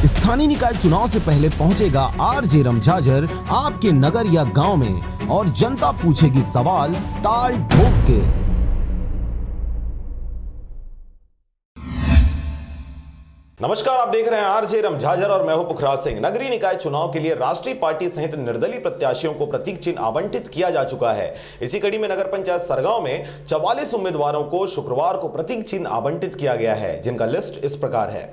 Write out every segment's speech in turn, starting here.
स्थानीय निकाय चुनाव से पहले पहुंचेगा आरजे रमझाझर आपके नगर या गांव में और जनता पूछेगी सवाल ताल ठोक के। नमस्कार, आप देख रहे हैं आरजे रमझाझर और मैं हूं पुखराज सिंह। नगरीय निकाय चुनाव के लिए राष्ट्रीय पार्टी सहित निर्दलीय प्रत्याशियों को प्रतीक चिन्ह आवंटित किया जा चुका है। इसी कड़ी में नगर पंचायत सरगांव में 44 उम्मीदवारों को शुक्रवार को प्रतीक चिन्ह आवंटित किया गया है, जिनका लिस्ट इस प्रकार है।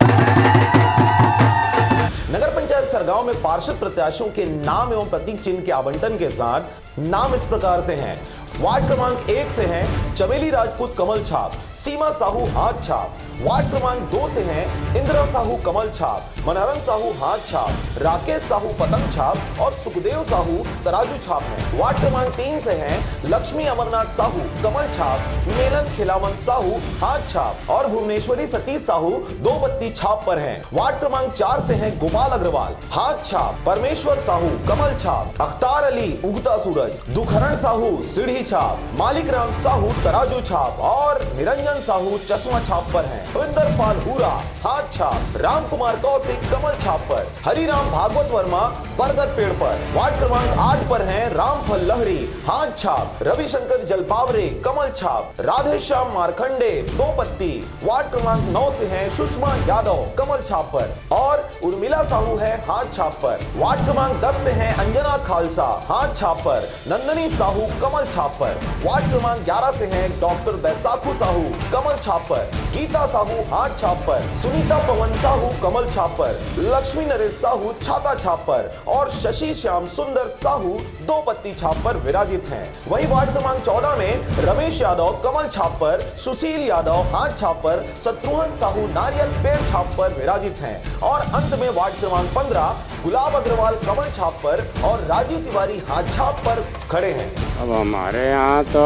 नगर पंचायत सरगांव में पार्षद प्रत्याशियों के नाम एवं प्रतीक चिन्ह के आवंटन के साथ नाम इस प्रकार से हैं। वार्ड क्रमांक 1 से हैं चमेली राजपूत कमल छाप, सीमा साहू हाथ छाप। वार्ड क्रमांक 2 से हैं इंदिरा साहू कमल छाप, मनहरन साहू हाथ छाप, राकेश साहू पतंग छाप और सुखदेव साहू तराजू छाप हैं। वार्ड क्रमांक 3 से हैं लक्ष्मी अमरनाथ साहू कमल छाप, मेलन खिलावन साहू हाथ छाप और भुवनेश्वरी सतीश साहू दो बत्ती छाप पर हैं। वार्ड क्रमांक 4 से हैं गोपाल अग्रवाल हाथ छाप, परमेश्वर साहू कमल छाप, अख्तार अली उगता सूरज, दुखहरण साहू सीढ़ी छाप, मालिक राम साहू तराजू छाप और निरंजन साहू चश्मा छाप पर हैं। रविंदर पाल हुरा हाथ छाप, राम कुमार कौशिक कमल छाप पर, हरिराम भागवत वर्मा बरगद पेड़ पर। वार्ड क्रमांक 8 पर हैं रामफल लहरी हाथ छाप, रविशंकर जलपावरे कमल छाप, राधेश्याम मारखंडे दो पत्ती। वार्ड क्रमांक 9 से हैं सुषमा यादव कमल छाप पर और उर्मिला साहू है हाथ छाप पर। वार्ड क्रमांक 10 से हैं अंजना खालसा हाथ छाप पर, नंदनी साहू कमल छाप पर। वार्ड क्रमांक 11 से हैं डॉक्टर बैसाखू साहू कमल छाप पर, गीता साहू हाथ छाप पर, सुनीता पवन साहू कमल छाप पर, लक्ष्मी नरेश साहू छाता छाप पर और शशि श्याम सुंदर साहू दो पत्ती छाप पर विराजित हैं। वहीं वार्ड क्रमांक 14 में रमेश यादव कमल छाप पर, सुशील यादव हाथ छाप पर, शत्रुघ्न साहू नारियल पेड़ छाप पर विराजित हैं और अंत में वार्ड क्रमांक 15 गुलाब अग्रवाल कमल छाप पर और राजीव तिवारी हाथ छाप पर खड़े हैं। अब हमारे यहाँ तो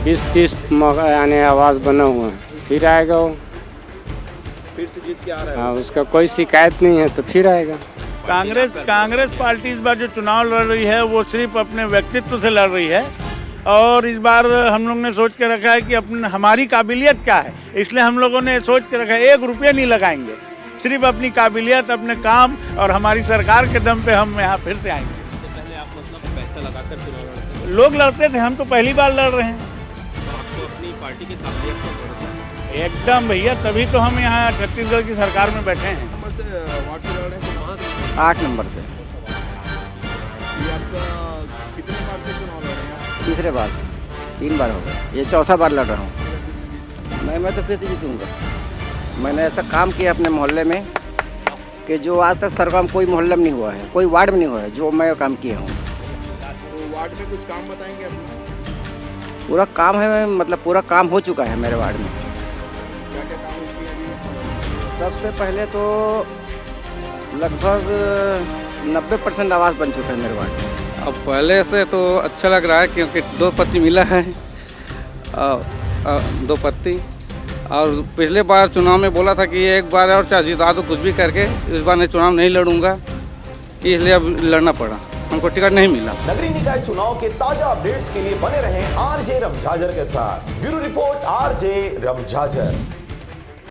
20-30 यानी आवाज़ बना हुआ है, फिर आएगा वो, फिर से जीत के आ रहा है। हाँ, उसका कोई शिकायत नहीं है तो फिर आएगा। कांग्रेस पार्टी इस बार जो चुनाव लड़ रही है वो सिर्फ अपने व्यक्तित्व से लड़ रही है और इस बार हम लोग ने सोच के रखा है कि हमारी काबिलियत क्या है, इसलिए हम लोगों ने सोच के रखा है 1 रुपया नहीं लगाएंगे, सिर्फ अपनी काबिलियत, अपने काम और हमारी सरकार के दम पे हम यहाँ फिर से आएंगे। पहले आप मतलब पैसा लगाकर चुनाव लड़ते थे, लोग लड़ते थे, हम तो पहली बार लड़ रहे हैं। आपको अपनी पार्टी की काबिलियत पर भरोसा है? एकदम भैया, तभी तो हम यहाँ छत्तीसगढ़ की सरकार में बैठे हैं। नंबर से वार्ड से लड़ रहे हैं तो वहाँ से 8 नंबर से। ये आपका कितने बार से चुनाव लड़ रहे हैं? तीसरे बार से 3 बार हो गए, ये चौथा बार लड़ रहा हूँ। मैं तो फिर से जीतूँगा। मैंने ऐसा काम किया अपने मोहल्ले में कि जो आज तक सरगांव कोई मोहल्ले में नहीं हुआ है, कोई वार्ड में नहीं हुआ है, जो मैं काम किया हूँ। तो वार्ड में कुछ काम बताएंगे अपना? पूरा काम है, मतलब पूरा काम हो चुका है मेरे वार्ड में। क्या क्या काम किया है? सबसे पहले तो लगभग 90% आवास बन चुका है मेरे वार्ड में। अब पहले से तो अच्छा लग रहा है क्योंकि 2 पत्ती मिला है, 2 पत्ती। और पिछले बार चुनाव में बोला था कि एक बार और चाहे जिता दो कुछ भी करके, इस बार मैं चुनाव नहीं लड़ूंगा, इसलिए अब लड़ना पड़ा, हमको टिकट नहीं मिला। नगरीय निकाय चुनाव के ताजा अपडेट्स के लिए बने रहें आरजे रमझाझर के साथ। Bureau report RJ रमझाझर।